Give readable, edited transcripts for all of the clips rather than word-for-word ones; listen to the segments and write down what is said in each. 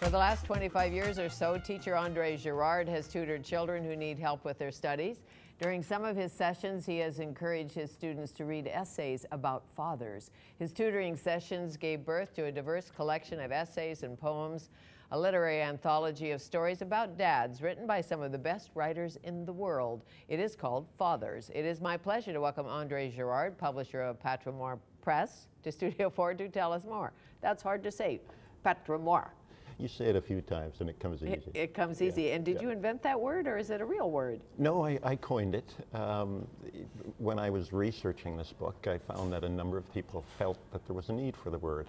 For the last 25 years or so, teacher Andre Gerard has tutored children who need help with their studies. During some of his sessions, he has encouraged his students to read essays about fathers. His tutoring sessions gave birth to a diverse collection of essays and poems, a literary anthology of stories about dads written by some of the best writers in the world. It is called Fathers. It is my pleasure to welcome Andre Gerard, publisher of Patrimoine Press, to Studio 4 to tell us more. That's hard to say, Patrimoine. You say it a few times and it comes easy. It comes easy. And did you invent that word, or is it a real word? No, I coined it. When I was researching this book, I found that a number of people felt that there was a need for the word.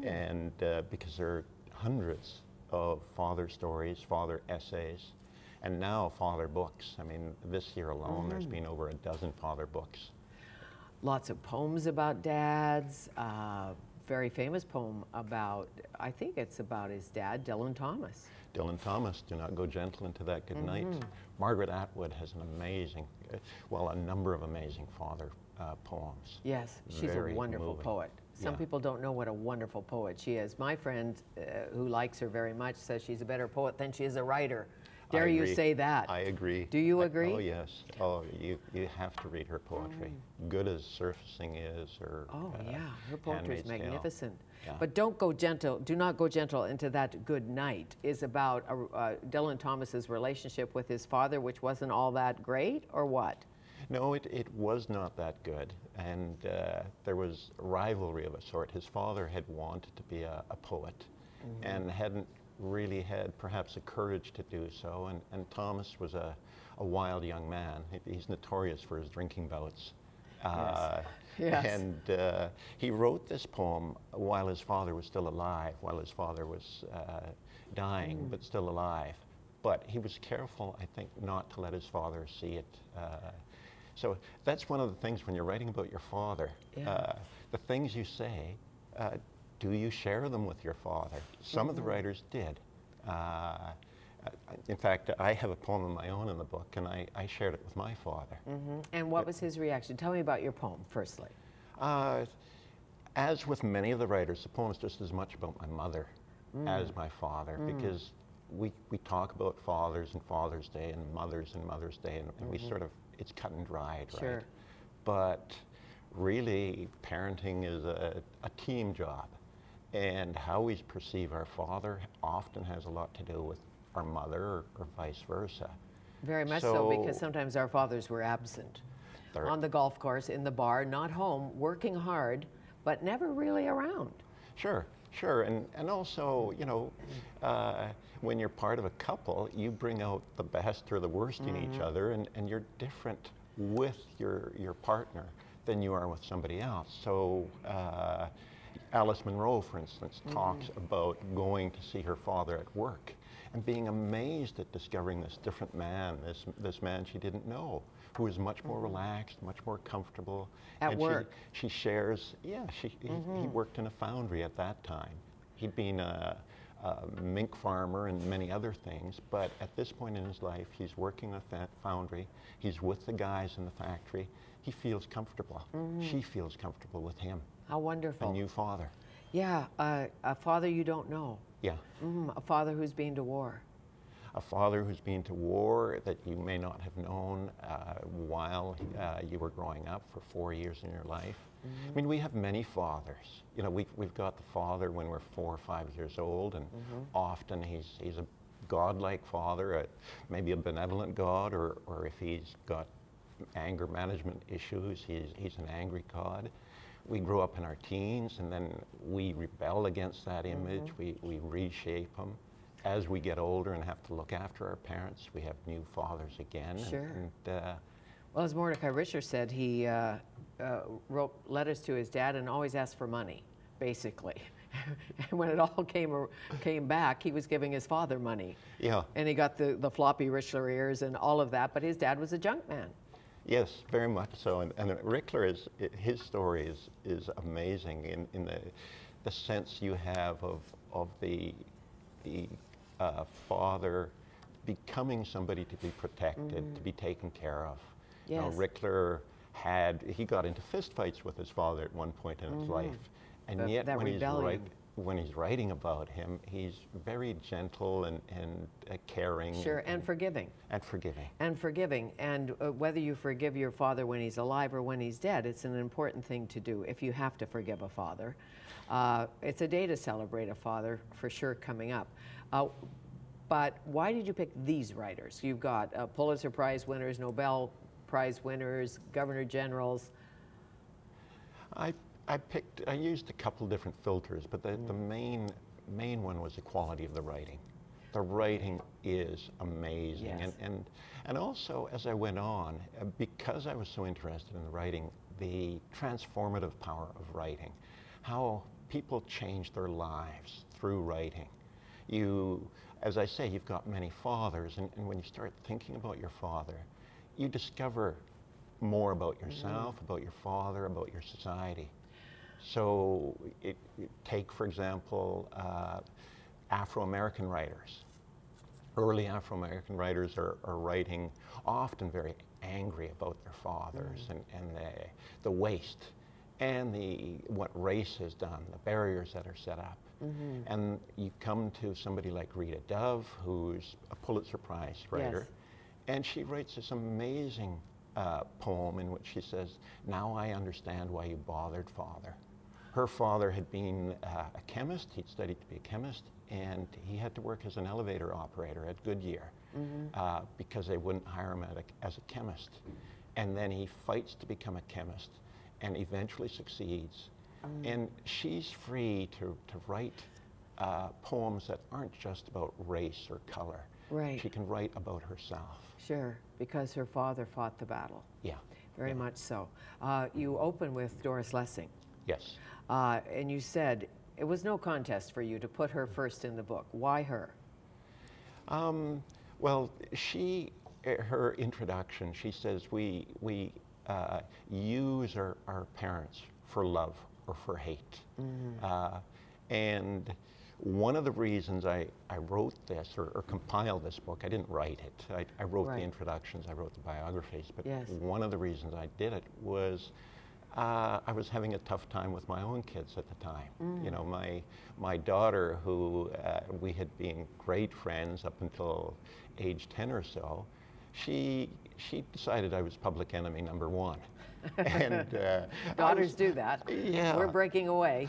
And because there are hundreds of father stories, father essays, and now father books. I mean, this year alone, there's been over a dozen father books. Lots of poems about dads. Very famous poem about, I think it's about his dad, Dylan Thomas. Dylan Thomas, Do Not Go Gentle Into That Good Night. Margaret Atwood has an amazing, well, a number of amazing father poems. Yes, she's a wonderful poet. Some people don't know what a wonderful poet she is. My friend, who likes her very much, says she's a better poet than she is a writer. Dare you say that? I agree. Do you agree? Oh, yes. Oh, you have to read her poetry. Good as Surfacing is, or yeah, her poetry is magnificent. Yeah. But Don't Go Gentle, Do Not Go Gentle Into That Good Night is about Dylan Thomas's relationship with his father, which wasn't all that great, or what? No, it was not that good, and there was rivalry of a sort. His father had wanted to be a poet and hadn't really had perhaps the courage to do so, and Thomas was a wild young man. He's notorious for his drinking bouts. Yes. And he wrote this poem while his father was still alive, while his father was dying, but still alive. But he was careful, I think, not to let his father see it. So that's one of the things when you're writing about your father, the things you say, do you share them with your father? Some of the writers did. In fact, I have a poem of my own in the book, and I shared it with my father. And what was his reaction? Tell me about your poem, firstly. As with many of the writers, the poem is just as much about my mother as my father, because we talk about fathers and Father's Day and Mother's Day, and we sort of, it's cut and dried, right? But really, parenting is a team job. And how we perceive our father often has a lot to do with our mother, or vice versa. Very much so, because sometimes our fathers were absent. On the golf course, in the bar, not home, working hard, but never really around. Sure, and also, you know, when you're part of a couple, you bring out the best or the worst in each other, and you're different with your partner than you are with somebody else. So Alice Munro, for instance, talks about going to see her father at work and being amazed at discovering this different man, this man she didn't know, who is much more relaxed, much more comfortable. At work. She shares, he worked in a foundry at that time. He'd been a mink farmer and many other things, but at this point in his life, he's working in a foundry, he's with the guys in the factory, he feels comfortable. She feels comfortable with him. How wonderful. A new father. Yeah, a father you don't know. Yeah. A father who's been to war. A father who's been to war that you may not have known while you were growing up for 4 years in your life. I mean, we have many fathers. You know, we've got the father when we're 4 or 5 years old, and often he's a godlike father, maybe a benevolent God, or if he's got anger management issues, he's an angry God. We grow up in our teens, and then we rebel against that image. We reshape them. As we get older and have to look after our parents, we have new fathers again. Sure. Well, as Mordecai Richard said, he wrote letters to his dad and always asked for money, basically. And when it all came back, he was giving his father money. Yeah. And he got the floppy Richler ears and all of that, but his dad was a junk man. Yes, very much so. And Richler, his story is amazing in the sense you have of the father becoming somebody to be protected, to be taken care of. Yes. You know, Richler he got into fistfights with his father at one point in his life, and yet when he's when he's writing about him, he's very gentle and caring. Sure, and forgiving. And forgiving. And forgiving. And whether you forgive your father when he's alive or when he's dead, it's an important thing to do if you have to forgive a father. It's a day to celebrate a father, for sure, coming up. But why did you pick these writers? You've got Pulitzer Prize winners, Nobel Prize winners, Governor Generals. I used a couple different filters, but the main one was the quality of the writing. The writing is amazing. Yes. And also, as I went on, because I was so interested in the writing, the transformative power of writing, how people change their lives through writing. As I say, you've got many fathers, and when you start thinking about your father, you discover more about yourself, about your father, about your society. So take, for example, Afro-American writers. Early Afro-American writers are writing often very angry about their fathers and the waste and what race has done, the barriers that are set up. And you come to somebody like Rita Dove, who's a Pulitzer Prize writer, Yes. and she writes this amazing poem in which she says, "Now I understand why you bothered, Father." Her father had been a chemist. He'd studied to be a chemist, and he had to work as an elevator operator at Goodyear because they wouldn't hire him as a chemist. And then he fights to become a chemist and eventually succeeds. And she's free to write poems that aren't just about race or color. Right. She can write about herself. Sure, because her father fought the battle. Yeah. Very much so. You open with Doris Lessing. Yes. And you said it was no contest for you to put her first in the book. Why her? Well, her introduction, she says we use our parents for love or for hate. And one of the reasons I wrote this or compiled this book, I didn't write it. I wrote the introductions, I wrote the biographies, but one of the reasons I did it was I was having a tough time with my own kids at the time. You know, my daughter, who we had been great friends up until age 10 or so, she decided I was public enemy number one. And Daughters do that. Yeah. We're breaking away.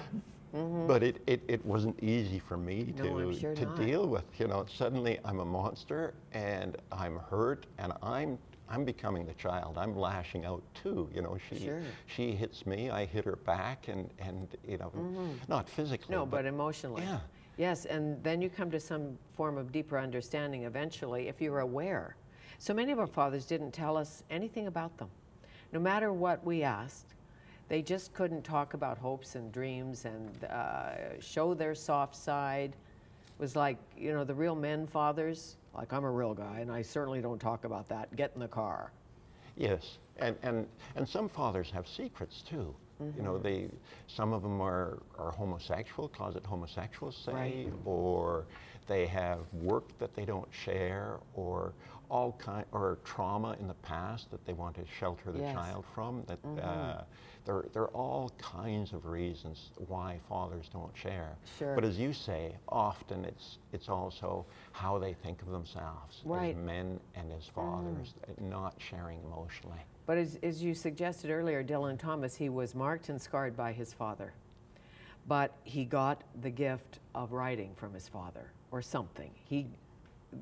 But it wasn't easy for me to deal with. You know, suddenly I'm a monster and I'm hurt and I'm becoming the child. I'm lashing out too. You know, she hits me, I hit her back, and you know, not physically. No, but emotionally. Yeah. Yes, and then you come to some form of deeper understanding eventually if you're aware. So many of our fathers didn't tell us anything about them. No matter what we asked, they just couldn't talk about hopes and dreams and show their soft side. It was like, you know, the real men fathers, like, I'm a real guy and I certainly don't talk about that. Get in the car. Yes, and some fathers have secrets too. You know, some of them are homosexual, closet homosexuals, say, or they have work that they don't share, or or trauma in the past that they want to shelter the child from. That there are all kinds of reasons why fathers don't share. Sure. But as you say, often it's also how they think of themselves as men and as fathers, not sharing emotionally. But as you suggested earlier, Dylan Thomas, he was marked and scarred by his father. But he got the gift of writing from his father, or something.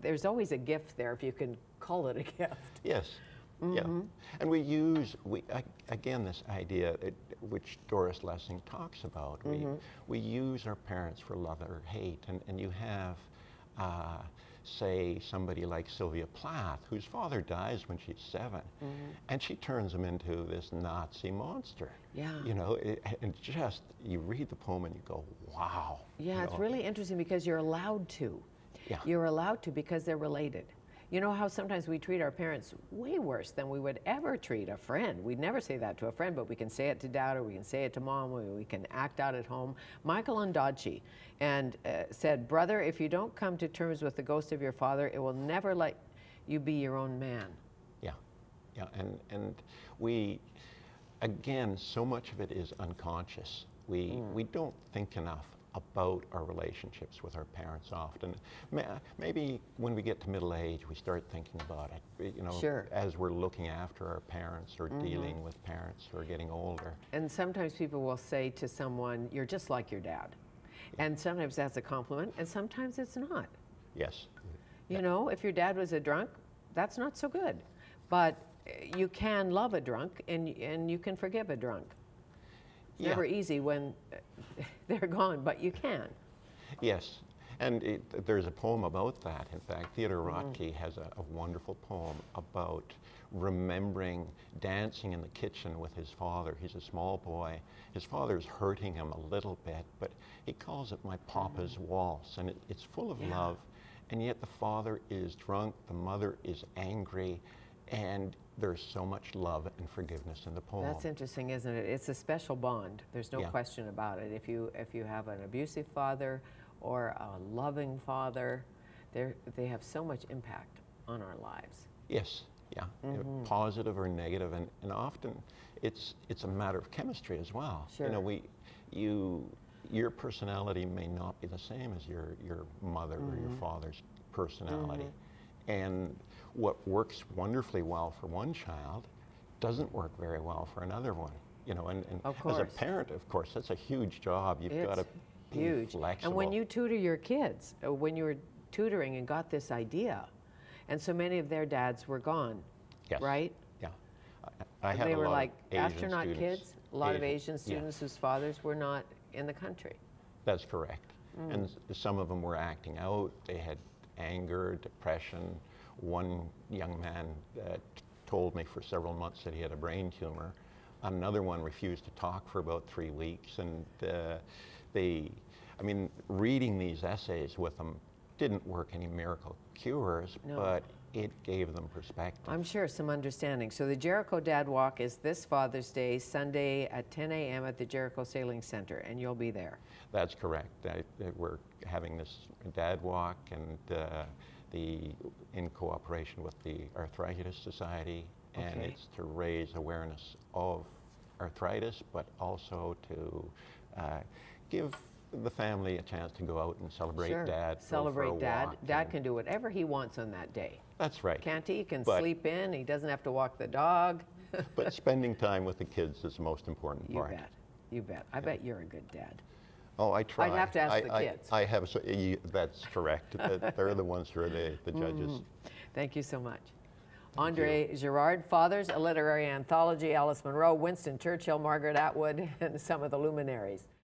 There's always a gift there, if you can call it a gift. Yes. Yeah. And we use, again, this idea which Doris Lessing talks about. We use our parents for love or hate. And you have, say, somebody like Sylvia Plath, whose father dies when she's 7, and she turns him into this Nazi monster. Yeah. You know, and just, you read the poem and you go, wow. Yeah, it's really interesting because you're allowed to. Yeah. You're allowed to because they're related. You know how sometimes we treat our parents way worse than we would ever treat a friend. We'd never say that to a friend, but we can say it to dad or we can say it to mom, or we can act out at home. Michael Ondaatje said, "Brother, if you don't come to terms with the ghost of your father, it will never let you be your own man." Yeah, yeah, and we, again, so much of it is unconscious. We don't think enough about our relationships with our parents often. Maybe when we get to middle age, we start thinking about it, you know, Sure. as we're looking after our parents or dealing with parents who are getting older. And sometimes people will say to someone, "You're just like your dad." And sometimes that's a compliment, and sometimes it's not. Yes. You know, if your dad was a drunk, that's not so good. But you can love a drunk, and you can forgive a drunk. It's Yeah. never easy when they're gone, but you can. Yes, and there's a poem about that. In fact, Theodore Rothke has a wonderful poem about remembering dancing in the kitchen with his father. He's a small boy. His father's hurting him a little bit, but he calls it my papa's waltz, and it's full of love, and yet the father is drunk, the mother is angry, and there's so much love and forgiveness in the poem. That's interesting, isn't it? It's a special bond. There's no Yeah. question about it. If you have an abusive father or a loving father, they have so much impact on our lives. Yes, yeah, positive or negative, and often it's a matter of chemistry as well. Sure. You know, your personality may not be the same as your mother or your father's personality, and what works wonderfully well for one child doesn't work very well for another one. You know, and as a parent, of course, that's a huge job. You've got to be huge. flexible. And when you tutor your kids, when you were tutoring and got this idea, and so many of their dads were gone, Yes. right? Yeah, I have They a were lot like of Asian astronaut students. kids, a lot of Asian yeah. students whose fathers were not in the country. That's correct. And some of them were acting out. They had anger, depression. One young man told me for several months that he had a brain tumor. Another one refused to talk for about 3 weeks. And I mean, reading these essays with them didn't work any miracle cures, but it gave them perspective. I'm sure some understanding. So the Jericho Dad Walk is this Father's Day, Sunday at 10 a.m. at the Jericho Sailing Center, and you'll be there. That's correct. We're having this dad walk, and in cooperation with the Arthritis Society, and it's to raise awareness of arthritis, but also to give the family a chance to go out and celebrate Dad. Celebrate Dad. Dad can do whatever he wants on that day. That's right. Can't he? He can sleep in. He doesn't have to walk the dog. But spending time with the kids is the most important part. You bet. You bet. I bet you're a good dad. Oh, I try. I'd have to ask the kids. I have. That's correct. They're the ones who are the judges. Thank you so much. Andre Gerard, Fathers, a literary anthology, Alice Munro, Winston Churchill, Margaret Atwood, and some of the luminaries.